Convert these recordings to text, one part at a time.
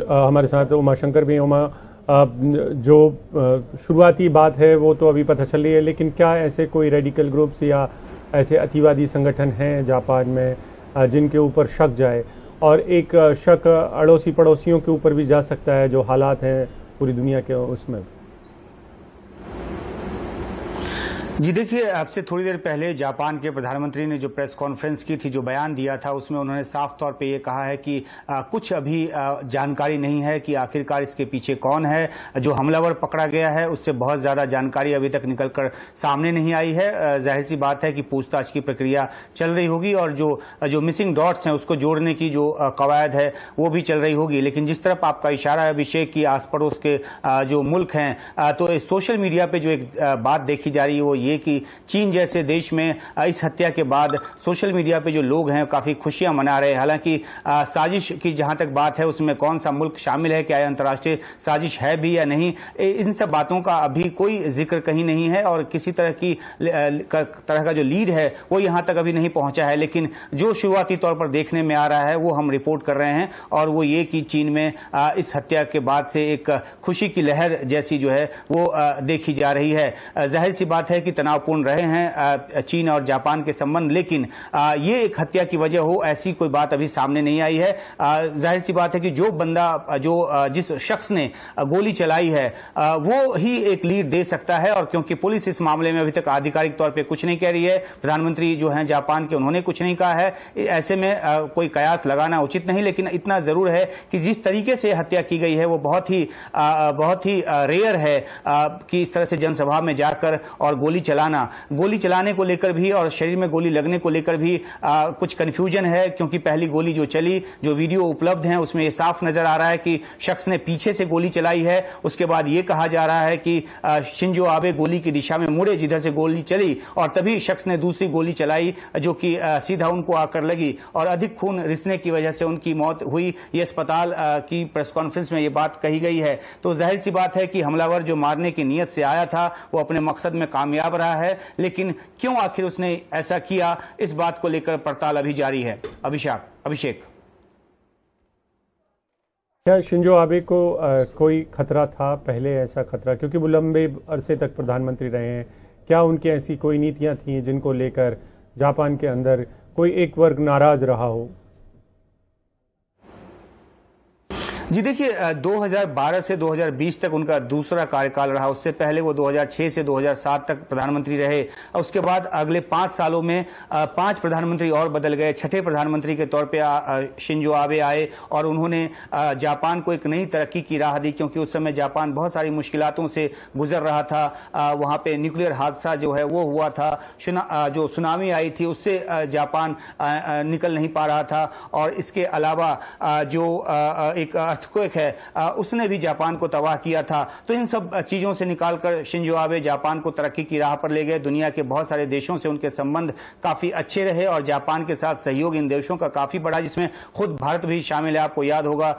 हमारे साथ उमाशंकर भी। उमा, जो शुरुआती बात है वो तो अभी पता चल रही है, लेकिन क्या ऐसे कोई रेडिकल ग्रुप्स या ऐसे अतिवादी संगठन हैं जापान में जिनके ऊपर शक जाए, और एक शक अड़ोसी पड़ोसियों के ऊपर भी जा सकता है जो हालात हैं पूरी दुनिया के उसमें? जी देखिए, आपसे थोड़ी देर पहले जापान के प्रधानमंत्री ने जो प्रेस कॉन्फ्रेंस की थी, जो बयान दिया था, उसमें उन्होंने साफ तौर पे ये कहा है कि कुछ अभी जानकारी नहीं है कि आखिरकार इसके पीछे कौन है। जो हमलावर पकड़ा गया है उससे बहुत ज्यादा जानकारी अभी तक निकलकर सामने नहीं आई है। जाहिर सी बात है कि पूछताछ की प्रक्रिया चल रही होगी और जो मिसिंग डॉट्स हैं उसको जोड़ने की जो कवायद है वो भी चल रही होगी। लेकिन जिस तरफ आपका इशारा है अभिषेक की आस पड़ोस के जो मुल्क हैं, तो सोशल मीडिया पे जो एक बात देखी जा रही है वो ये कि चीन जैसे देश में इस हत्या के बाद सोशल मीडिया पे जो लोग हैं काफी खुशियां मना रहे हैं। हालांकि साजिश की जहां तक बात है उसमें कौन सा मुल्क शामिल है, क्या अंतर्राष्ट्रीय साजिश है भी या नहीं, इन सब बातों का अभी कोई जिक्र कहीं नहीं है और किसी तरह का जो लीड है वो यहां तक अभी नहीं पहुंचा है। लेकिन जो शुरुआती तौर पर देखने में आ रहा है वो हम रिपोर्ट कर रहे हैं और वो ये कि चीन में इस हत्या के बाद से एक खुशी की लहर जैसी जो है वो देखी जा रही है। जाहिर सी बात है कि तनावपूर्ण रहे हैं चीन और जापान के संबंध, लेकिन ये एक हत्या की वजह हो ऐसी कोई बात अभी सामने नहीं आई है। जाहिर सी बात है कि जो बंदा जिस शख्स ने गोली चलाई है वो ही एक लीड दे सकता है, और क्योंकि पुलिस इस मामले में अभी तक आधिकारिक तौर पे कुछ नहीं कह रही है, प्रधानमंत्री जो हैं जापान के उन्होंने कुछ नहीं कहा है, ऐसे में कोई कयास लगाना उचित नहीं। लेकिन इतना जरूर है कि जिस तरीके से हत्या की गई है वो बहुत ही रेयर है कि इस तरह से जनसभा में जाकर और गोली चलाने को लेकर भी और शरीर में गोली लगने को लेकर भी कुछ कंफ्यूजन है, क्योंकि पहली गोली जो चली, जो वीडियो उपलब्ध है उसमें ये साफ नजर आ रहा है कि शख्स ने पीछे से गोली चलाई है। उसके बाद ये कहा जा रहा है कि शिंजो आबे गोली की दिशा में मुड़े जिधर से गोली चली, और तभी शख्स ने दूसरी गोली चलाई जो कि सीधा उनको आकर लगी और अधिक खून रिसने की वजह से उनकी मौत हुई। ये अस्पताल की प्रेस कॉन्फ्रेंस में ये बात कही गई है। तो जाहिर सी बात है कि हमलावर जो मारने की नीयत से आया था वो अपने मकसद में कामयाब रहा है, लेकिन क्यों आखिर उसने ऐसा किया, इस बात को लेकर पड़ताल अभी जारी है। अभिषेक, क्या शिंजो आबे को कोई खतरा था पहले, ऐसा खतरा, क्योंकि वो लंबे अरसे तक प्रधानमंत्री रहे हैं? क्या उनकी ऐसी कोई नीतियां थी जिनको लेकर जापान के अंदर कोई एक वर्ग नाराज रहा हो? जी देखिए, 2012 से 2020 तक उनका दूसरा कार्यकाल रहा। उससे पहले वो 2006 से 2007 तक प्रधानमंत्री रहे। उसके बाद अगले 5 सालों में 5 प्रधानमंत्री और बदल गए। छठे प्रधानमंत्री के तौर पे शिंजो आबे आए और उन्होंने जापान को एक नई तरक्की की राह दी, क्योंकि उस समय जापान बहुत सारी मुश्किलातों से गुजर रहा था। वहां पे न्यूक्लियर हादसा जो है वो हुआ था, जो सुनामी आई थी उससे जापान निकल नहीं पा रहा था, और इसके अलावा जो एक अर्थक्वेक है उसने भी जापान को तबाह किया था। तो इन सब चीजों से निकालकर शिंजो आबे जापान को तरक्की की राह पर ले गए। दुनिया के बहुत सारे देशों से उनके संबंध काफी अच्छे रहे और जापान के साथ सहयोग इन देशों का काफी बड़ा, जिसमें खुद भारत भी शामिल है। आपको याद होगा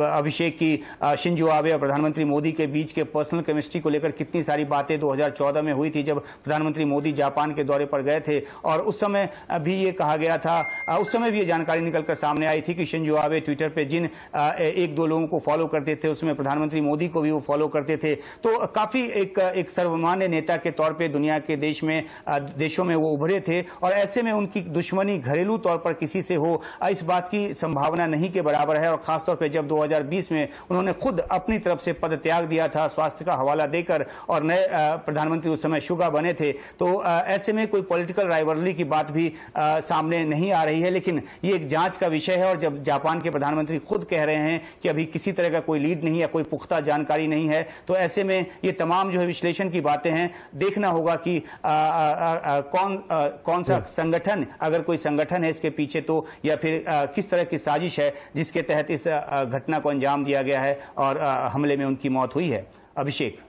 अभिषेक की शिंजो आबे और प्रधानमंत्री मोदी के बीच के पर्सनल केमिस्ट्री को लेकर कितनी सारी बातें 2014 में हुई थी, जब प्रधानमंत्री मोदी जापान के दौरे पर गए थे। और उस समय भी ये कहा गया था, उस समय भी ये जानकारी निकलकर सामने आई थी कि शिंजो आबे ट्विटर पे जिन एक दो लोगों को फॉलो करते थे उसमें प्रधानमंत्री मोदी को भी वो फॉलो करते थे। तो काफी एक सर्वमान्य नेता के तौर पे दुनिया के देशों में वो उभरे थे, और ऐसे में उनकी दुश्मनी घरेलू तौर पर किसी से हो इस बात की संभावना नहीं के बराबर है। और खासतौर पे जब 2020 में उन्होंने खुद अपनी तरफ से पद त्याग दिया था स्वास्थ्य का हवाला देकर, और नए प्रधानमंत्री उस समय शुगा बने थे, तो ऐसे में कोई पॉलिटिकल राइवलरी की बात भी सामने नहीं आ रही है। लेकिन ये एक जांच का विषय है, और जब जापान के प्रधानमंत्री खुद कह रहे हैं कि अभी किसी तरह का कोई लीड नहीं है, कोई पुख्ता जानकारी नहीं है, तो ऐसे में ये तमाम जो है विश्लेषण की बातें हैं। देखना होगा कि कौन सा संगठन, अगर कोई संगठन है इसके पीछे, तो या फिर किस तरह की साजिश है जिसके तहत इस घटना को अंजाम दिया गया है और हमले में उनकी मौत हुई है। अभिषेक।